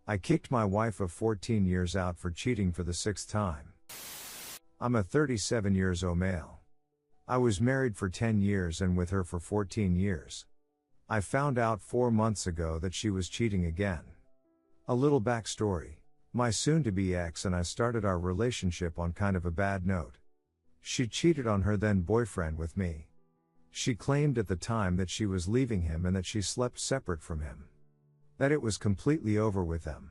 I kicked my wife of 14 years out for cheating for the 6th time. I'm a 37 years old male. I was married for 10 years and with her for 14 years. I found out 4 months ago that she was cheating again. A little backstory. My soon-to-be ex and I started our relationship on kind of a bad note. She cheated on her then boyfriend with me. She claimed at the time that she was leaving him and that she slept separate from him. That it was completely over with them.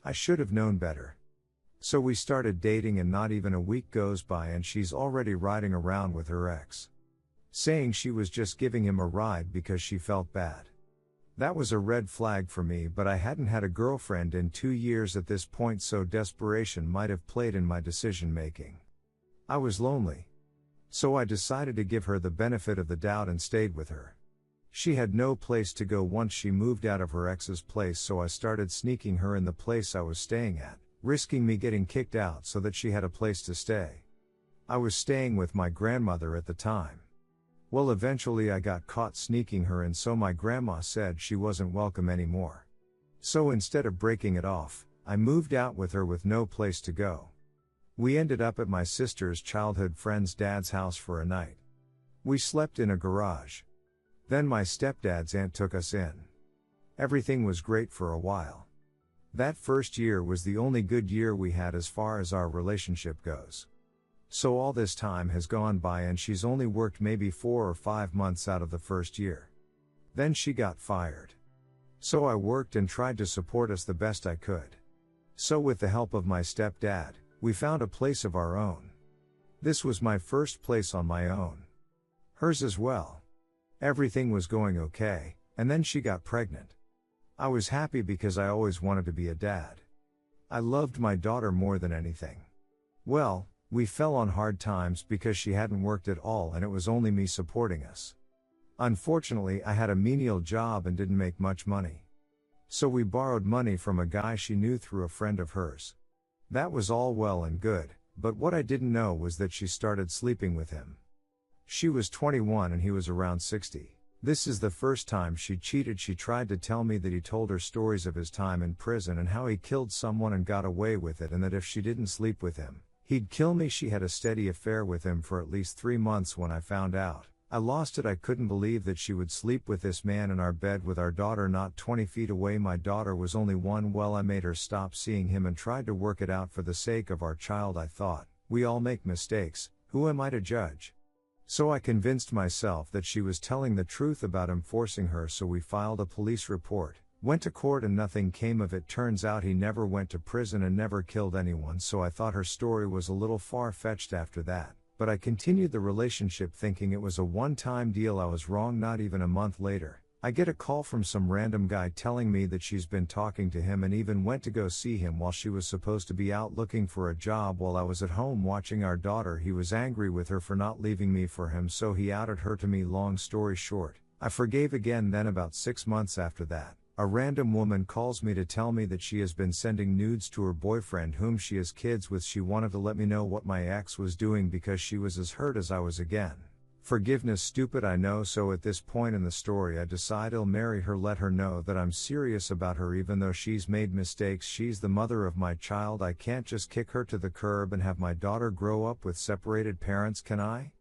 I should have known better. So we started dating and not even a week goes by and she's already riding around with her ex. Saying she was just giving him a ride because she felt bad. That was a red flag for me, but I hadn't had a girlfriend in 2 years at this point, so desperation might have played in my decision making. I was lonely. So I decided to give her the benefit of the doubt and stayed with her. She had no place to go once she moved out of her ex's place, so I started sneaking her in the place I was staying at, risking me getting kicked out so that she had a place to stay. I was staying with my grandmother at the time. Well, eventually I got caught sneaking her in, so my grandma said she wasn't welcome anymore. So instead of breaking it off, I moved out with her with no place to go. We ended up at my sister's childhood friend's dad's house for a night. We slept in a garage. Then my stepdad's aunt took us in. Everything was great for a while. That first year was the only good year we had as far as our relationship goes. So all this time has gone by and she's only worked maybe 4 or 5 months out of the first year. Then she got fired. So I worked and tried to support us the best I could. So with the help of my stepdad, we found a place of our own. This was my first place on my own. Hers as well. Everything was going okay, and then she got pregnant. I was happy because I always wanted to be a dad. I loved my daughter more than anything. Well, we fell on hard times because she hadn't worked at all and it was only me supporting us. Unfortunately, I had a menial job and didn't make much money. So we borrowed money from a guy she knew through a friend of hers. That was all well and good, but what I didn't know was that she started sleeping with him. She was 21 and he was around 60. This is the first time she cheated. She tried to tell me that he told her stories of his time in prison and how he killed someone and got away with it, and that if she didn't sleep with him, he'd kill me. She had a steady affair with him for at least 3 months. When I found out, I lost it. I couldn't believe that she would sleep with this man in our bed with our daughter not 20 feet away. My daughter was only 1. Well, I made her stop seeing him and tried to work it out for the sake of our child. I thought, we all make mistakes, who am I to judge? So I convinced myself that she was telling the truth about him forcing her, so we filed a police report, went to court, and nothing came of it. Turns out he never went to prison and never killed anyone, so I thought her story was a little far-fetched after that, but I continued the relationship thinking it was a one-time deal. I was wrong. Not even a month later, I get a call from some random guy telling me that she's been talking to him and even went to go see him while she was supposed to be out looking for a job. While I was at home watching our daughter, he was angry with her for not leaving me for him, so he outed her to me. Long story short, I forgave again. Then about 6 months after that, a random woman calls me to tell me that she has been sending nudes to her boyfriend whom she has kids with. She wanted to let me know what my ex was doing because she was as hurt as I was again. Forgiveness, stupid, I know. So at this point in the story I decide I'll marry her, let her know that I'm serious about her even though she's made mistakes. She's the mother of my child. I can't just kick her to the curb and have my daughter grow up with separated parents, can I?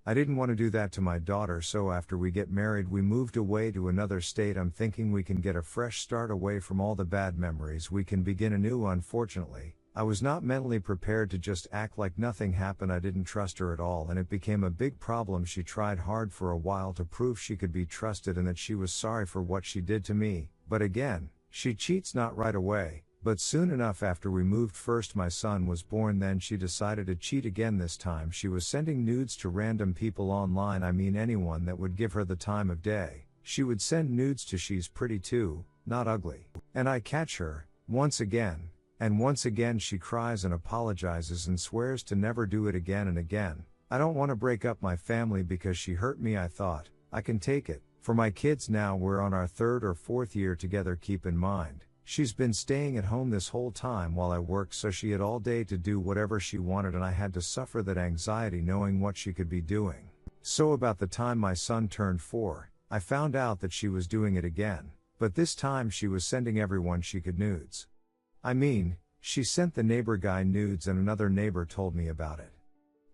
I didn't want to do that to my daughter, so after we get married we moved away to another state. I'm thinking we can get a fresh start away from all the bad memories. We can begin anew. Unfortunately, I was not mentally prepared to just act like nothing happened. I didn't trust her at all and it became a big problem. She tried hard for a while to prove she could be trusted and that she was sorry for what she did to me, but again, she cheats not right away, but soon enough after we moved. First my son was born, then she decided to cheat again. This time she was sending nudes to random people online. I mean anyone that would give her the time of day. She would send nudes to. She's pretty too, not ugly. And I catch her, once again. And once again she cries and apologizes and swears to never do it again and again. I don't want to break up my family because she hurt me. I thought, I can take it. For my kids now, we're on our 3rd or 4th year together. Keep in mind, she's been staying at home this whole time while I worked, so she had all day to do whatever she wanted and I had to suffer that anxiety knowing what she could be doing. So about the time my son turned 4, I found out that she was doing it again, but this time she was sending everyone she could nudes. I mean, she sent the neighbor guy nudes and another neighbor told me about it.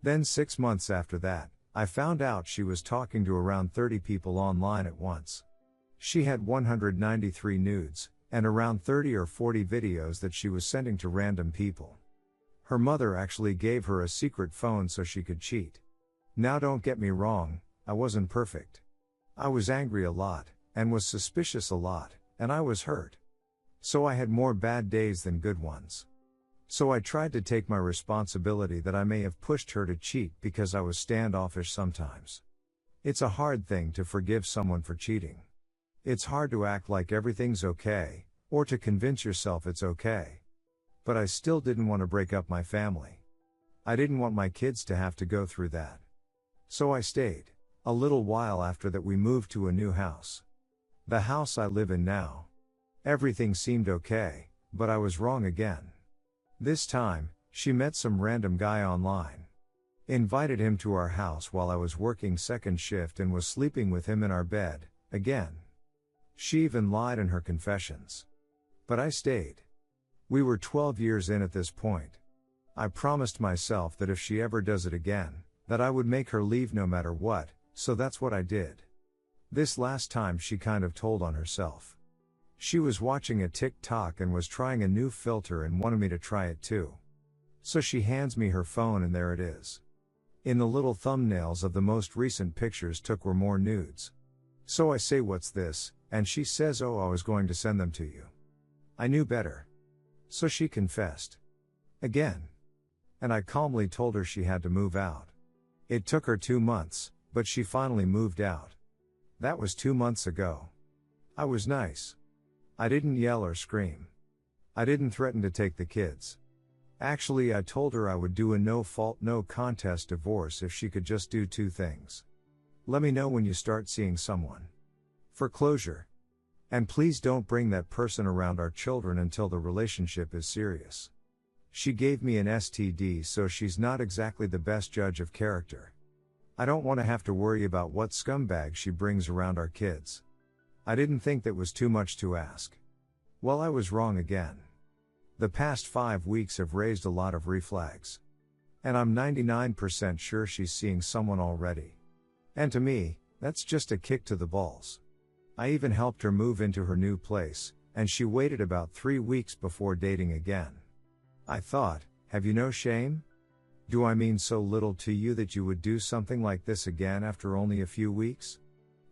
Then 6 months after that, I found out she was talking to around 30 people online at once. She had 193 nudes, and around 30 or 40 videos that she was sending to random people. Her mother actually gave her a secret phone so she could cheat. Now don't get me wrong, I wasn't perfect. I was angry a lot, and was suspicious a lot, and I was hurt. So I had more bad days than good ones. So I tried to take my responsibility that I may have pushed her to cheat because I was standoffish sometimes. It's a hard thing to forgive someone for cheating. It's hard to act like everything's okay, or to convince yourself it's okay. But I still didn't want to break up my family. I didn't want my kids to have to go through that. So I stayed. A little while after that we moved to a new house. The house I live in now. Everything seemed okay, but I was wrong again. This time, she met some random guy online. Invited him to our house while I was working second shift and was sleeping with him in our bed, again. She even lied in her confessions. But I stayed. We were 12 years in at this point. I promised myself that if she ever does it again, that I would make her leave no matter what, so that's what I did. This last time she kind of told on herself. She was watching a TikTok and was trying a new filter and wanted me to try it too. So she hands me her phone and there it is. In the little thumbnails of the most recent pictures took were more nudes. So I say, "What's this?" and she says, "Oh, I was going to send them to you." I knew better. So she confessed. Again. And I calmly told her she had to move out. It took her 2 months, but she finally moved out. That was 2 months ago. I was nice. I didn't yell or scream. I didn't threaten to take the kids. Actually, I told her I would do a no-fault, no-contest divorce if she could just do 2 things. Let me know when you start seeing someone. For closure. And please don't bring that person around our children until the relationship is serious. She gave me an STD, so she's not exactly the best judge of character. I don't want to have to worry about what scumbag she brings around our kids. I didn't think that was too much to ask. Well, I was wrong again. The past 5 weeks have raised a lot of reflags. And I'm 99% sure she's seeing someone already. And to me, that's just a kick to the balls. I even helped her move into her new place, and she waited about 3 weeks before dating again. I thought, have you no shame? Do I mean so little to you that you would do something like this again after only a few weeks?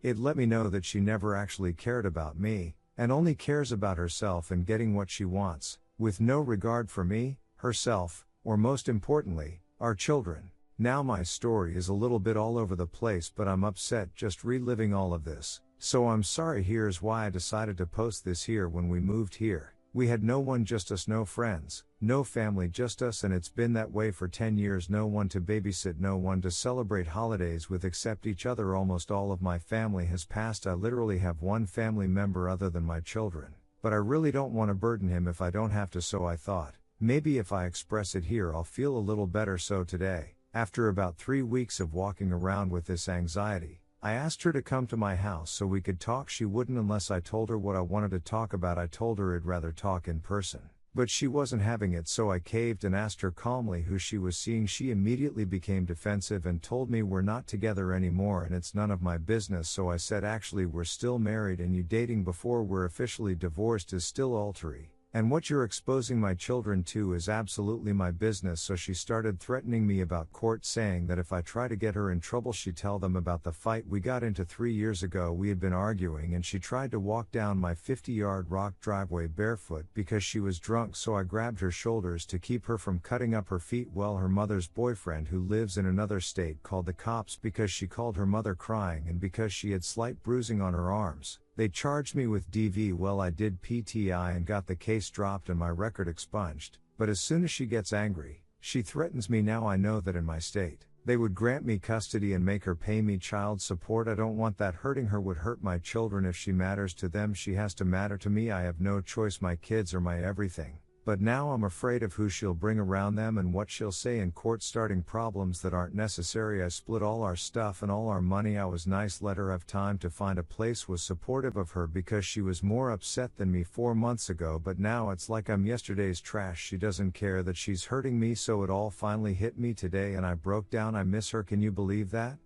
It let me know that she never actually cared about me, and only cares about herself and getting what she wants, with no regard for me, herself, or most importantly, our children. Now my story is a little bit all over the place, but I'm upset just reliving all of this, so I'm sorry. Here's why I decided to post this here. When we moved here, we had no one, just us, no friends, no family, just us, and it's been that way for 10 years. No one to babysit, no one to celebrate holidays with except each other. Almost all of my family has passed. I literally have one family member other than my children, but I really don't want to burden him if I don't have to, so I thought, maybe if I express it here I'll feel a little better. So today, after about 3 weeks of walking around with this anxiety, I asked her to come to my house so we could talk. She wouldn't unless I told her what I wanted to talk about. I told her I'd rather talk in person, but she wasn't having it, so I caved and asked her calmly who she was seeing. She immediately became defensive and told me we're not together anymore and it's none of my business. So I said, actually we're still married, and you dating before we're officially divorced is still adultery. And what you're exposing my children to is absolutely my business. So she started threatening me about court, saying that if I try to get her in trouble she'd tell them about the fight we got into 3 years ago. We had been arguing and she tried to walk down my 50-yard rock driveway barefoot because she was drunk, so I grabbed her shoulders to keep her from cutting up her feet. Well, her mother's boyfriend, who lives in another state, called the cops because she called her mother crying and because she had slight bruising on her arms. They charged me with DV. Well, I did PTI and got the case dropped and my record expunged, but as soon as she gets angry, she threatens me. Now I know that in my state, they would grant me custody and make her pay me child support. I don't want that. Hurting her would hurt my children. If she matters to them, she has to matter to me. I have no choice. My kids are my everything. But now I'm afraid of who she'll bring around them and what she'll say in court, starting problems that aren't necessary. I split all our stuff and all our money. I was nice, let her have time to find a place, was supportive of her because she was more upset than me 4 months ago, but now it's like I'm yesterday's trash. She doesn't care that she's hurting me, so it all finally hit me today and I broke down. I miss her, can you believe that?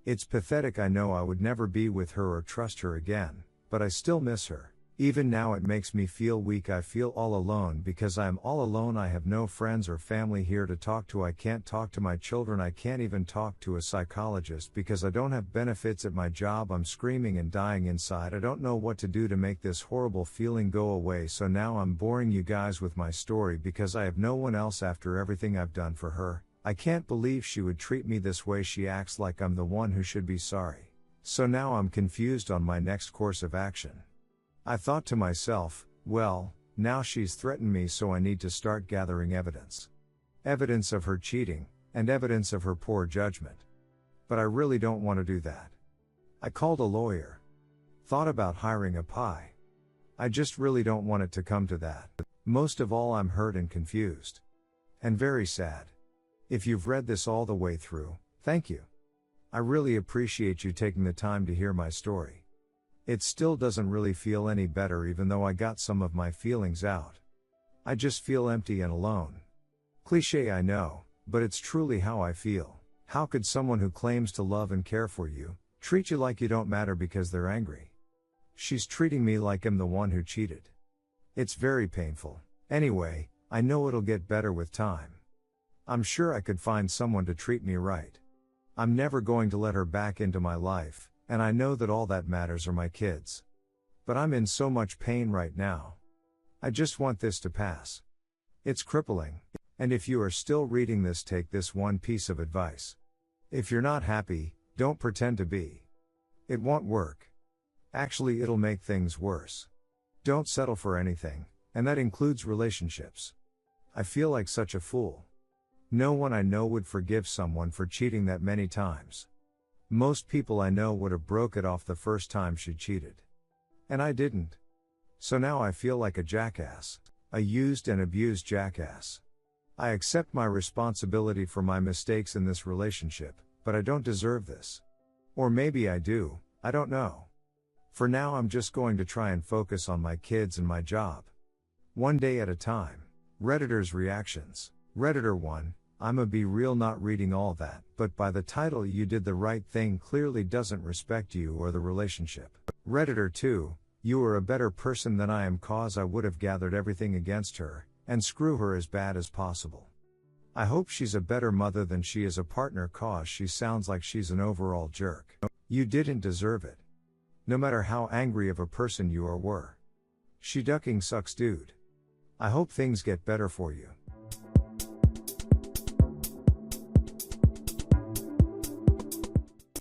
It's pathetic. I know I would never be with her or trust her again, but I still miss her. Even now it makes me feel weak. I feel all alone because I am all alone. I have no friends or family here to talk to. I can't talk to my children. I can't even talk to a psychologist because I don't have benefits at my job. I'm screaming and dying inside. I don't know what to do to make this horrible feeling go away. So now I'm boring you guys with my story because I have no one else after everything I've done for her. I can't believe she would treat me this way. She acts like I'm the one who should be sorry. So now I'm confused on my next course of action. I thought to myself, well, now she's threatened me, so I need to start gathering evidence. Evidence of her cheating, and evidence of her poor judgment. But I really don't want to do that. I called a lawyer. Thought about hiring a PI. I just really don't want it to come to that. Most of all, I'm hurt and confused. And very sad. If you've read this all the way through, thank you. I really appreciate you taking the time to hear my story. It still doesn't really feel any better even though I got some of my feelings out. I just feel empty and alone. Cliché, I know, but it's truly how I feel. How could someone who claims to love and care for you, treat you like you don't matter because they're angry? She's treating me like I'm the one who cheated. It's very painful. Anyway, I know it'll get better with time. I'm sure I could find someone to treat me right. I'm never going to let her back into my life. And I know that all that matters are my kids. But I'm in so much pain right now. I just want this to pass. It's crippling. And if you are still reading this, take this one piece of advice. If you're not happy, don't pretend to be. It won't work. Actually, it'll make things worse. Don't settle for anything, and that includes relationships. I feel like such a fool. No one I know would forgive someone for cheating that many times. Most people I know would have broke it off the first time she cheated. And I didn't. So now I feel like a jackass. A used and abused jackass. I accept my responsibility for my mistakes in this relationship, but I don't deserve this. Or maybe I do, I don't know. For now I'm just going to try and focus on my kids and my job. One day at a time. Redditor's reactions. Redditor 1. I'ma be real, not reading all that, but by the title you did the right thing clearly doesn't respect you or the relationship. Redditor 2, you are a better person than I am, cause I would have gathered everything against her, and screw her as bad as possible. I hope she's a better mother than she is a partner, cause she sounds like she's an overall jerk. You didn't deserve it. No matter how angry of a person you are were. She ducking sucks, dude. I hope things get better for you.